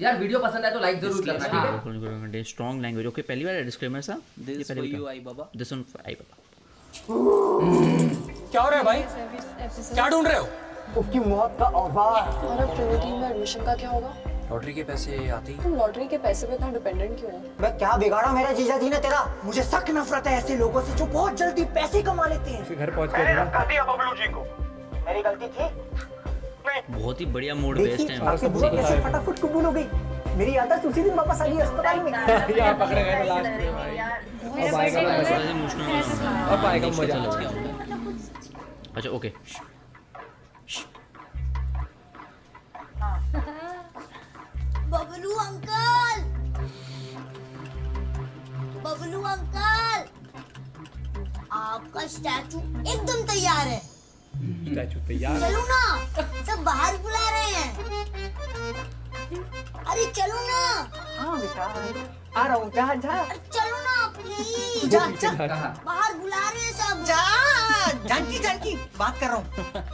यार वीडियो पसंद है तो लाइक जरूर करना, ठीक है? Strong language. ओके, पहली बार डिस्क्लेमर सा। दिस फॉर यू आई बाबा। दिस वन आई बाबा। क्या हो रहा है भाई? क्या ढूंढ रहे हो? उसकी मौत का औजार। हमारा ट्रिनिटी में एडमिशन का क्या होगा? लॉटरी के पैसे आते ही। तुम लॉटरी के पैसे पे इतना डिपेंडेंट क्यों हो? मैं क्या बिगाड़ा मेरे जीजा जी ने तेरा? मुझे सख्त नफरत है ऐसे लोगों से जो बहुत जल्दी पैसे कमा लेते हैं। घर पहुंच गए ना। धक्का दिया बबलू जी को। मेरी गलती थी? बहुत ही बढ़िया मूड बेस्ड देखिए है। आपकी बुआ कैसे फटाफट कबूल हो गई। मेरी आदत उसी दिन वापस आ गई अस्पताल में। यहाँ पकड़े गए लास्ट में भाई। अब आएगा मजा। अब आएगा मजा। अच्छा okay. Bablu uncle, Bablu uncle, आपका स्टैचू एकदम तैयार है। स्टैचू तैयार। चलो ना, सब बाहर बुला रहे हैं। अरे चलो ना। हाँ बेटा आ रहा हूँ। जा जा अरे चलो ना प्लीज। जा जा बाहर बुला रहे हैं सब। जा। जानकी जानकी बात कर रहा हूँ।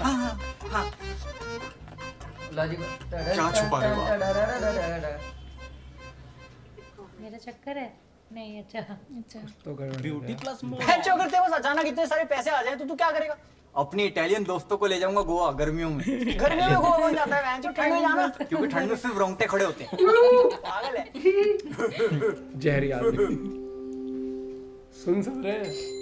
हाँ हाँ हाँ। क्या छुपा रहे हो मेरा चक्कर है नहीं। अच्छा अच्छा तो ब्यूटी प्लस मोर। जो करते बस अचानक इतने सारे पैसे आ जाए तो तू क्या करेगा? अपने इटालियन दोस्तों को ले जाऊंगा गोवा गर्मियों में। गर्मियों में गोवा कौन जाता है? वैन जो ठंड में जाना। क्योंकि ठंड में सिर्फ रोंगटे खड़े होते हैं। पागल है। जहरी आदमी। सुन सब रहे हैं।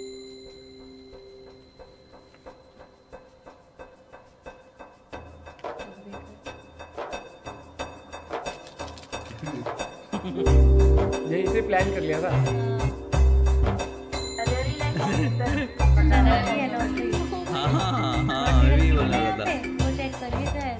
यही से प्लान कर लिया था। हाँ अभी बोलना था। वो चेक करिए सर।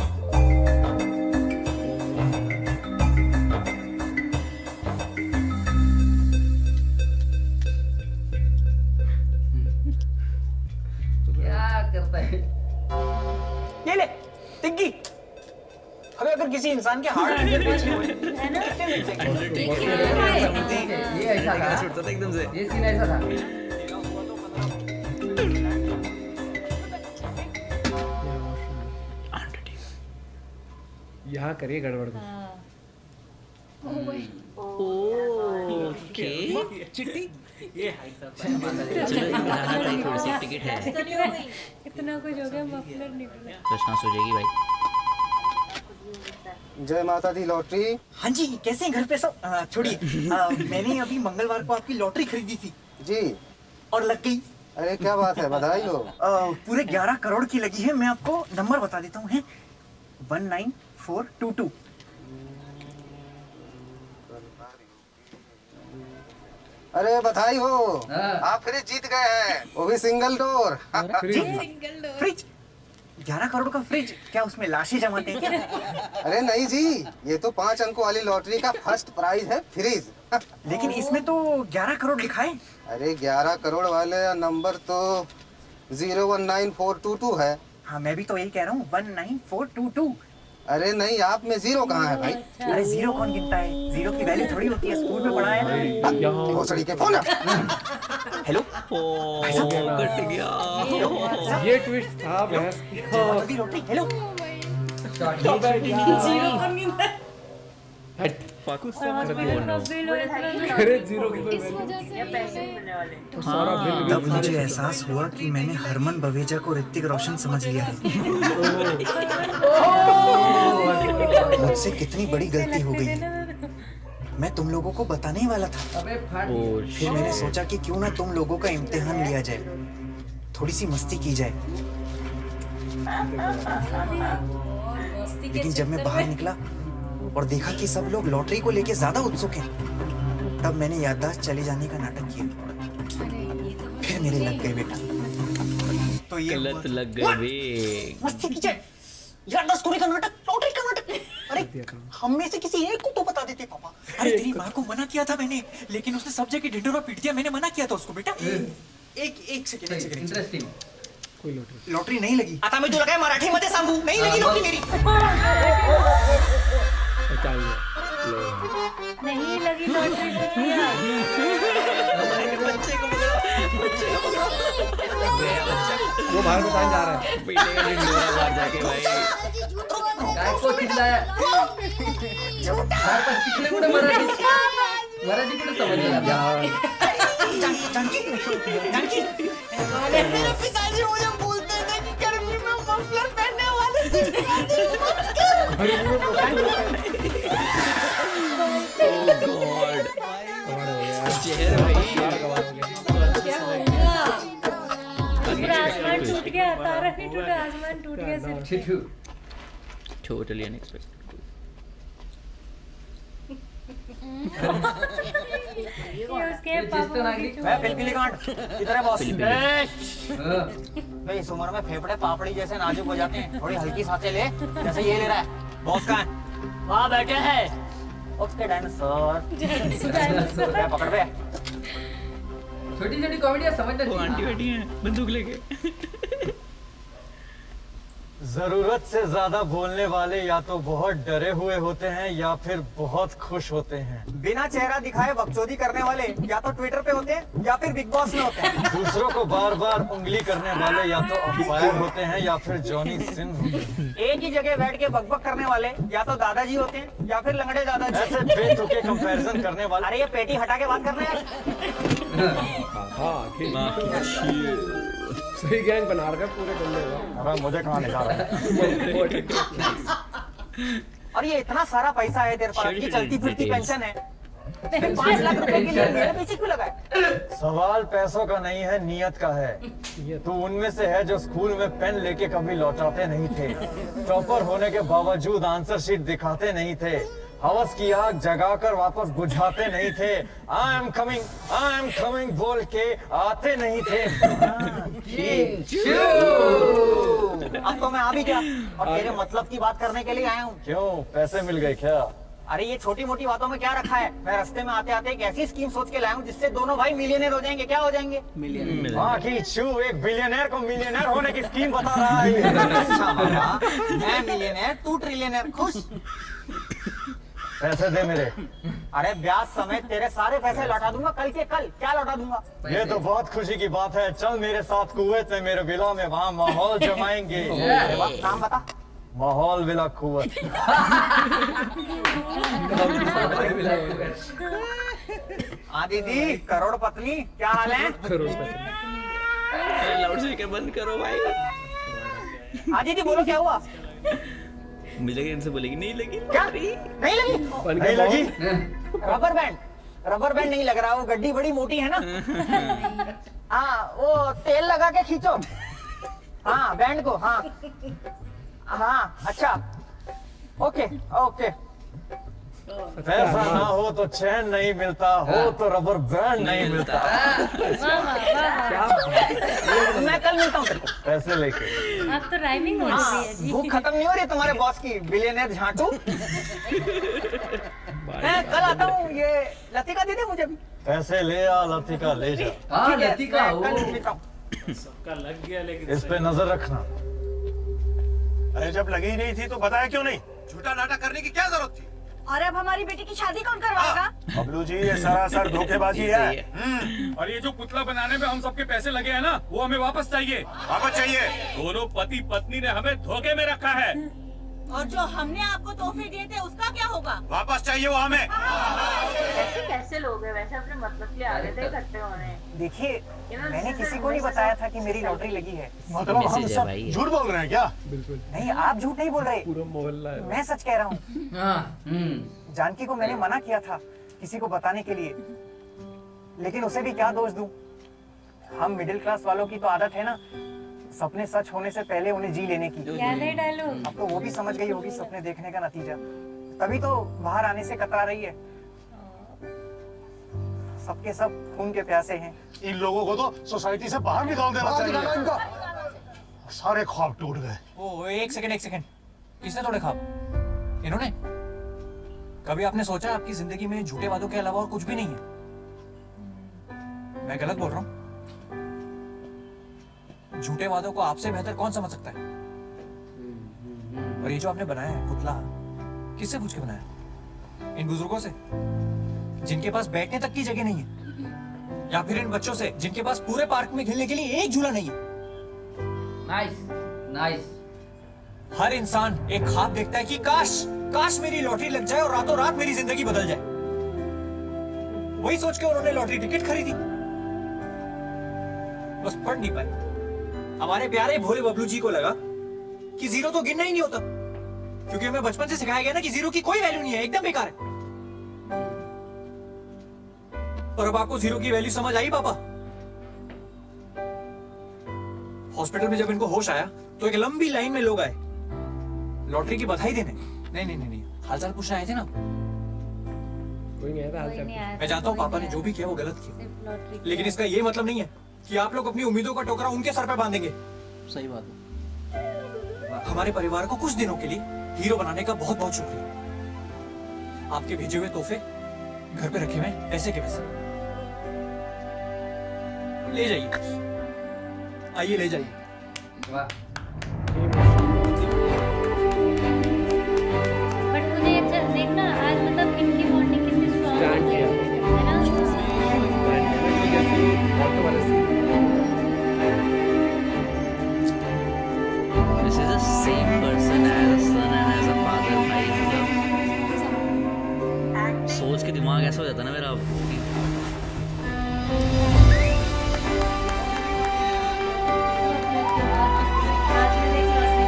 क्या करता है? ये ले टिग्गी। अबे अगर किसी इंसान के हार्ट में कुछ हुए है ना? ये ऐसा था, छूटता था एकदम से। ये सीन ऐसा था। यहाँ करिए गड़बड़ कुछ। ओके चिट्टी। चलो यहाँ का थोड़ी सी टिकट है। इतना कुछ हो गया मफलर निकला। तो सांस हो जाएगी भाई। जय माता दी लॉटरी। हाँ जी कैसे हैं घर पे सब? छोड़िए मैंने अभी मंगलवार को आपकी लॉटरी खरीदी थी जी। और लग गई। अरे क्या बात है, बधाई हो। पूरे 11 करोड़ की लगी है। मैं आपको नंबर बता देता हूँ। 19422। अरे बधाई हो, हाँ। आप फ्रिज जीत गए हैं, वो भी सिंगल डोर। फ्रिज 11 करोड़ का फ्रिज? क्या उसमें लाशें जमाते हैं क्या? अरे नहीं जी, ये तो 5 अंकों वाली लॉटरी का फर्स्ट प्राइज है, फ्रिज। लेकिन इसमें तो 11 करोड़ लिखा है। अरे 11 करोड़ वाले नंबर तो 019422 है। हाँ मैं भी तो यही कह रहा हूँ 19422। अरे नहीं, आप में जीरो कहाँ है भाई? अरे जीरो कौन गिनता है? जीरो की वैल्यू थोड़ी होती है, स्कूल में पढ़ा है। भोसड़ी के फोन। हेलो कट गया। ये ट्विस्ट था बहस। लॉटरी। हेलो हट। अरे जीरो की कोई इस वजह से तो सारा बिल तब मुझे एहसास हुआ कि मैंने हरमन बवेजा को ऋतिक रोशन समझ लिया है। मुझसे कितनी बड़ी गलती हो गई। मैं तुम लोगों को बताने ही वाला था। अबे फट। फिर मैंने सोचा कि क्यों ना तुम लोगों का इम्तिहान लिया जाए, थोड़ी सी मस्ती की जाए। लेकिन जब मैं बाहर निकला और देखा कि सब लोग लॉटरी को लेके ज्यादा उत्सुक हैं, तब मैंने याददाश्त चले जाने का नाटक किया। फिर मेरे लग गए बेटा। तो ये गलत लग गए बे। मस्ती की जाए। याददाश्त चोरी का नाटक, लॉटरी का नाटक। अरे हम में से किसी एक को तो बता देते पापा। अरे तेरी माँ को मना किया था मैंने, लेकिन उसने सब जगह ढिंढोरा पीट दिया। मैंने मना किया था उसको बेटा। एक सेकंड। इंटरेस्टिंग। कोई लॉटरी। लॉटरी नहीं लगी। आता मैं जो लगाए मराठी मध्ये सांगू, नहीं लगी लॉटरी मेरी। नहीं लगी लॉटरी। वो बाहर बताने जा रहा है। पीटेगा ढिंढोरा बाहर जाके भाई। गाय को सांगितलं पण तिकडे कुठे मराठी कुठे समजलं यार जानकी जानकी मेरे पिताजी मुझे बोलते थे कि गर्मी में मफलर पहनने वाले जहर भाई क्या होगा पूरा आसमान टूट गया, तारा नहीं टूटा, आसमान टूट गया सिर्फ। छिठू totally unexpected. ये उसके ज्येष्ठ पापा नागरिक मैं पिलपिली कांड इधर है बॉस हाँ। भाई इस उम्र में फेफड़े पापड़ी जैसे नाजुक हो जाते हैं, थोड़ी हल्की सांसें ले जैसे ये ले रहा है। बॉस कहाँ है? वहाँ बैठे हैं। ओके डायनासोर मैं पकड़ पे। छोटी छोटी कॉमेडियाँ समझना वो चाहिए। आंटी बैठी है बंदूक लेके। जरूरत से ज्यादा बोलने वाले या तो बहुत डरे हुए होते हैं या फिर बहुत खुश होते हैं। बिना चेहरा दिखाए बकचोदी करने वाले या तो ट्विटर पे होते हैं या फिर बिग बॉस में होते हैं। दूसरों को बार बार उंगली करने वाले या तो अंपायर होते हैं या फिर जॉनी सिंह होते हैं। एक ही जगह बैठ के बकबक करने वाले या तो दादाजी होते हैं या फिर लंगड़े दादाजी। ऐसे बेतुके कंपैरिजन करने वाले। अरे ये पेटी हटा के बात करना है। हाँ सही गैंग बना रखा है पूरे गंदे का। अरे मुझे कहाँ निकाल रहा है? और ये इतना सारा पैसा है तेरे पास, ये चलती फिरती पेंशन है, फिर 5 लाख रुपए के लिए मेरे पीछे क्यों लगा है? सवाल पैसों का नहीं है, नियत का है। तू उनमें से है जो स्कूल में पेन लेके कभी लौटाते नहीं थे, टॉपर होने के बावजूद आंसर शीट दिखाते नहीं थे, हवस की आग जगाकर वापस बुझाते नहीं थे, आई एम कमिंग बोल के आते नहीं थे। अब तो मैं आ भी गया और तेरे मतलब की बात करने के लिए आया हूँ। क्यों, पैसे मिल गए क्या? अरे ये छोटी मोटी बातों में क्या रखा है? मैं रास्ते में आते आते एक ऐसी स्कीम सोच के लाया हूँ जिससे दोनों भाई मिलियनेयर हो जाएंगे। क्या हो जाएंगे? आखिर चू एक बिलियनर को मिलियनर होने की स्कीम बता रहा है। अच्छा बाबा, मैं मिलियनेयर तू ट्रिलियनेयर, खुश? पैसे दे मेरे। अरे ब्याज समेत तेरे सारे पैसे लौटा दूंगा कल के कल। क्या लौटा दूंगा? ये तो बहुत खुशी की बात है। चल मेरे साथ कुवैत में मेरे विला में, वहाँ माहौल जमाएंगे। नाम बता। माहौल विला कुवैत। हाँ दीदी, करोड़ पत्नी, क्या हाल है? लाउड स्पीकर बंद करो भाई। हाँ दीदी बोलो, क्या हुआ? मुझे लगा इनसे बोलेगी नहीं लगी। क्या नहीं लगी? नहीं लगी? रबर बैंड नहीं लग रहा, वो गड्डी बड़ी मोटी है ना। हाँ वो तेल लगा के खींचो। हाँ बैंड को, हाँ हाँ अच्छा ओके ओके। पैसा ना हो तो चैन नहीं मिलता, हो तो रबर बैंड नहीं मिलता। मैं कल मिलता हूँ तेरे को पैसे लेके। अब तो राइमिंग हो रही है जी। भूख खत्म नहीं हो रही तुम्हारे बॉस की, बिलियनर झांटू। मैं कल आता हूँ। ये लतिका दे दे मुझे भी। पैसे ले आ, लतिका ले जा। हाँ लतिका मैं कल मिलता हूँ। सबका लग गया लेकिन इस पे नजर रखना। अरे जब लगी ही नहीं थी तो बताया क्यों नहीं? झूठा नाटक करने की क्या जरूरत थी? और अब हमारी बेटी की शादी कौन करवाएगा? बबलू जी ये सरासर धोखेबाजी है। और ये जो पुतला बनाने में हम सबके पैसे लगे हैं ना, वो हमें वापस चाहिए। वापस चाहिए? दोनों पति पत्नी ने हमें धोखे में रखा है। और जो हमने आपको तोहफे दिए थे उसका क्या होगा? वापस चाहिए वो हमें। ऐसे कैसे लोग हैं? वैसे अपने मतलब के लिए आ गए थे इकट्ठे होने। देखिए मैंने किसी को नहीं बताया था कि मेरी लॉटरी लगी है। मतलब हम सब झूठ बोल रहे हैं क्या? बिल्कुल नहीं आप झूठ नहीं बोल रहे, पूरा मोहल्ला है। मैं सच कह रहा हूँ। जानकी को मैंने मना किया था किसी को बताने के लिए, लेकिन उसे भी क्या दोष दूं? हम मिडिल क्लास वालों की तो आदत है ना सपने सच होने से पहले उन्हें जी लेने की। याद है डायलॉग? अब तो वो भी समझ गई होगी सपने देखने का नतीजा, तभी तो बाहर आने से कतरा रही है। सबके सब खून के प्यासे हैं। इन लोगों को तो सोसाइटी से बाहर निकाल देना चाहिए। सारे ख्वाब टूट गए। ओ एक सेकंड, किसने तोड़े ख्वाब? इन्होंने? कभी आपने सोचा आपकी जिंदगी में झूठे वादों के अलावा और कुछ भी नहीं है? मैं गलत बोल रहा हूँ? झूठे वादों को आपसे बेहतर कौन समझ सकता है? और ये जो आपने बनाया है पुतला, किससे पूछ के बनाया? इन बुजुर्गों से जिनके पास बैठने तक की जगह नहीं है, या फिर इन बच्चों से जिनके पास पूरे पार्क में खेलने के लिए एक झूला नहीं है? Nice nice. हर इंसान एक ख्वाब देखता है कि काश काश मेरी लॉटरी लग जाए और रातों रात मेरी जिंदगी बदल जाए। वही सोच के उन्होंने लॉटरी टिकट खरीदी, बस पढ़ नहीं पाए। हमारे प्यारे भोले बबलू जी को लगा कि जीरो तो गिनना ही नहीं होता, क्योंकि हमें बचपन से सिखाया गया ना कि जीरो की कोई वैल्यू नहीं है, एकदम बेकार है। और अब आपको जीरो की वैल्यू समझ आई पापा? हॉस्पिटल में जब इनको होश आया तो एक लंबी लाइन में लोग आए लॉटरी की बधाई देने। नहीं, हालचाल पूछने आए थे ना। कोई नहीं आया था। मैं जानता हूँ पापा ने जो भी किया वो गलत किया, लेकिन इसका ये मतलब नहीं है कि आप लोग अपनी उम्मीदों का टोकरा उनके सर पे बांधेंगे। सही बात है। हमारे परिवार को कुछ दिनों के लिए हीरो बनाने का बहुत बहुत शुक्रिया। आपके भेजे हुए तोहफे घर पे रखे हुए हैं, पैसे के पैसे। ले जाइए, आइए ले जाइए। वाह, बट मुझे देखना आज मतलब इनकी बॉन्डिंग कितनी स्ट्रांग Stand है किया। ना। जैसे ऑटो वाले से This is the same person as a son and as a father. भाई मतलब सोच के दिमाग ऐसा हो जाता है ना मेरा कि आज मैं देख लॉटरी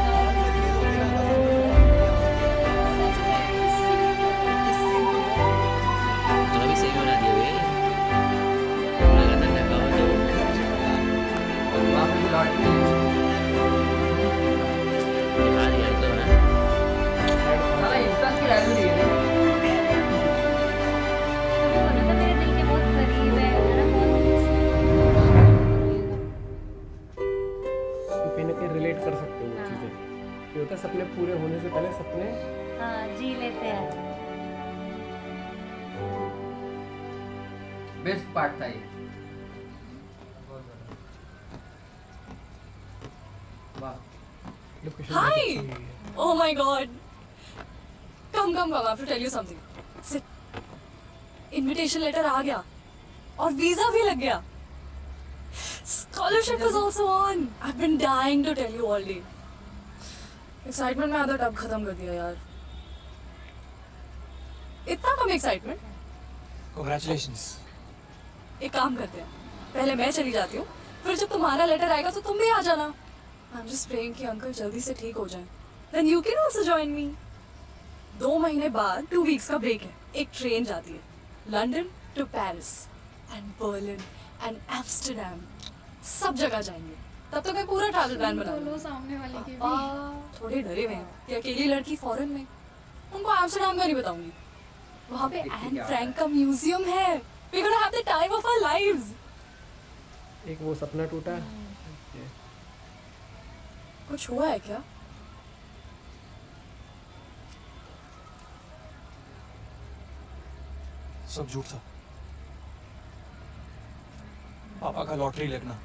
थोड़ा भी सही बना दिया बे। पूरा करना लगा हो तो वहाँ पे भी लॉटरी दिखा दिया तो है। साला इंसान की वैल्यू नहीं है। तो मेरे दिल के बहुत करीब है ना, तो कहीं ना कहीं रिलेट कर सकते हो वो चीज़ें। ये होता है सपने पूरे होने से पहले सपने हाँ जी लेते हैं। बेस्ट पार्ट था ये। वाह, लोकेशन Hi! बहुत अच्छी है। Oh my god! Come, I have to tell you something. Sit. Invitation letter आ गया और वीजा भी लग गया. Scholarship is also on. I've been dying to tell you all day. Excitement में आधा टब खत्म कर दिया यार. इतना कम excitement? Congratulations. एक काम करते हैं. पहले मैं चली जाती हूँ. फिर जब तुम्हारा लेटर आएगा तो तुम भी आ जाना. I'm just praying कि अंकल जल्दी से ठीक हो जाए. Then you can also join me. 2 महीने बाद 2 weeks का ब्रेक है. एक ट्रेन जाती है. London to Paris and Berlin and Amsterdam. सब जगह जाएंगे. तब तक मैं पूरा ट्रैवल प्लान बना लूँ. सामने वाले के थोड़े डरे हुए हैं कि अकेली लड़की फॉरेन में. उनको एम्स्टर्डम का नहीं बताऊंगी. वहाँ पे एन फ्रैंक का म्यूजियम है. We're gonna have the time of our lives. एक वो सपना टूटा। कुछ हुआ है क्या? सब झूठ था. पापा का लॉटरी लगना,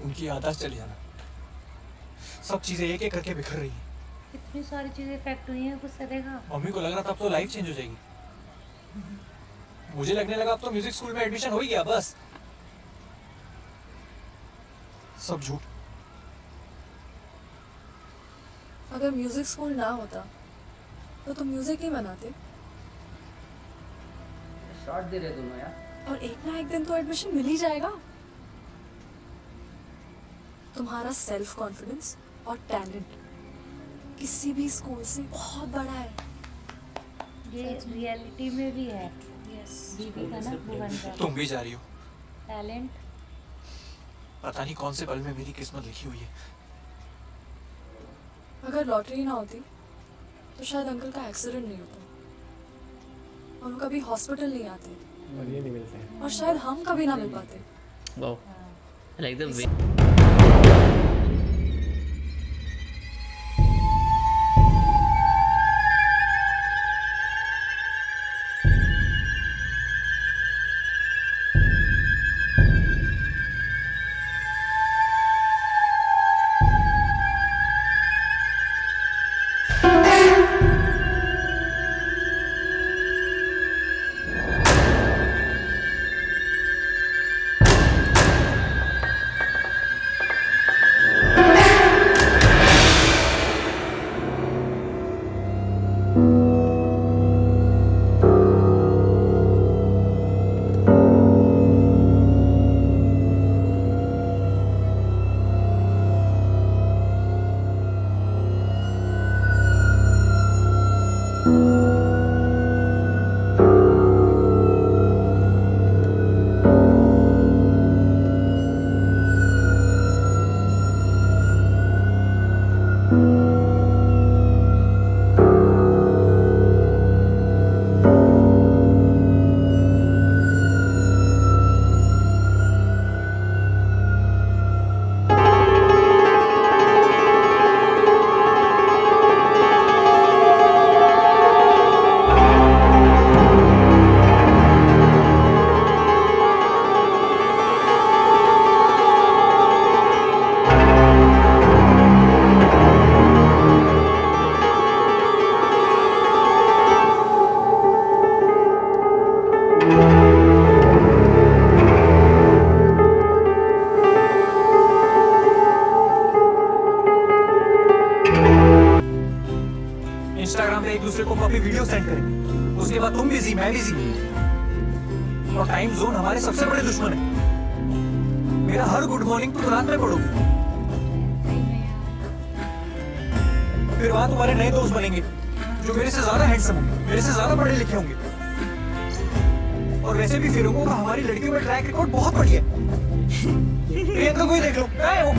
उनकी याददाश्त चली जाना, सब चीजें एक एक करके बिखर रही हैं. इतनी सारी चीजें इफेक्ट हुई हैं, कुछ से देखा. मम्मी को लग रहा था अब तो लाइफ चेंज हो जाएगी. मुझे लगने लगा अब तो म्यूजिक स्कूल में एडमिशन हो ही गया. बस सब झूठ. अगर म्यूजिक स्कूल ना होता तो तुम म्यूजिक ही बनाते. शॉर्ट दे रहे दोनों यार. और एक ना एक दिन तो एडमिशन मिल ही जाएगा. तुम्हारा सेल्फ कॉन्फिडेंस और टैलेंट किसी भी स्कूल से बहुत बड़ा है. ये रियलिटी में भी है. दीदी का ना भुवन का तुम भी जा रही हो. टैलेंट. पता नहीं कौन से पल में मेरी किस्मत लिखी हुई है. अगर लॉटरी ना होती तो शायद अंकल का एक्सीडेंट नहीं होता और वो कभी हॉस्पिटल नहीं आते और ये नहीं मिलते हैं. और शायद हम कभी ना मिल पाते. Wow. I like the way. Instagram पे एक दूसरे को कॉपी वीडियो सेंड करेंगे, उसके बाद तुम बिजी मैं बिजी, और टाइम जोन हमारे सबसे बड़े दुश्मन है। मेरा हर गुड मॉर्निंग तुम रात में पढ़ोगी, फिर वहां तुम्हारे नए दोस्त बनेंगे जो मेरे से ज्यादा हैंडसम होंगे, मेरे से ज्यादा पढ़े लिखे होंगे, और वैसे भी फिर होगा हमारी लड़कियों का ट्रैक रिकॉर्ड बहुत बढ़िया है। प्रियंका को ही देख लो, क्या हो?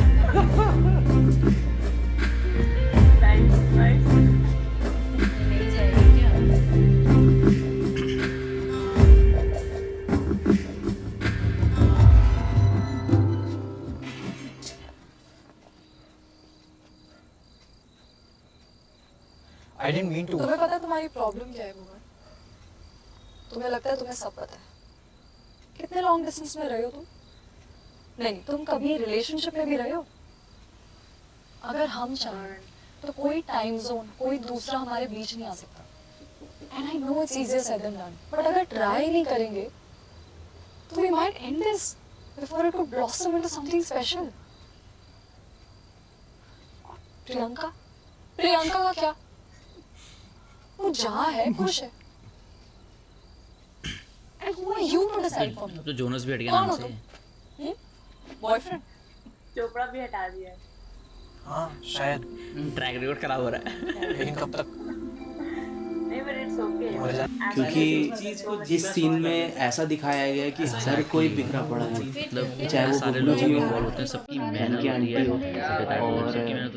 I didn't mean to. तुम्हें पता है तुम्हारी प्रॉब्लम क्या है भुवन? तुम्हें लगता है तुम्हें सब पता है। कितने लॉन्ग डिस्टेंस में रहे हो तुम? नहीं, तुम कभी रिलेशनशिप में भी रहे हो? अगर हम चाहें तो कोई टाइम जोन, कोई दूसरा हमारे बीच नहीं आ सकता। And I know it's easier said than done. But अगर ट्राई नहीं करेंगे तो we might end this before it could blossom into something special. Priyanka? Priyanka का क्या? वो जहाँ है खुश है। And who are you to decide for me? तो जोनस भी हट गया कौन नाम हो से। तुम? बॉयफ्रेंड? चोपड़ा भी हटा दिया है। हाँ शायद, ट्रैक रिकॉर्ड खराब हो रहा है। लेकिन कब तक? नहीं but it's okay। क्योंकि इस सीन में ऐसा दिखाया गया है कि हर कोई बिखरा पड़ा है, मतलब चाहे वो सारे बबलू लोग जी हो, इन्वॉल्व होते हैं, सबकी मेहनत की होती है, आंटी हो, सबकी मेहनत और होती है।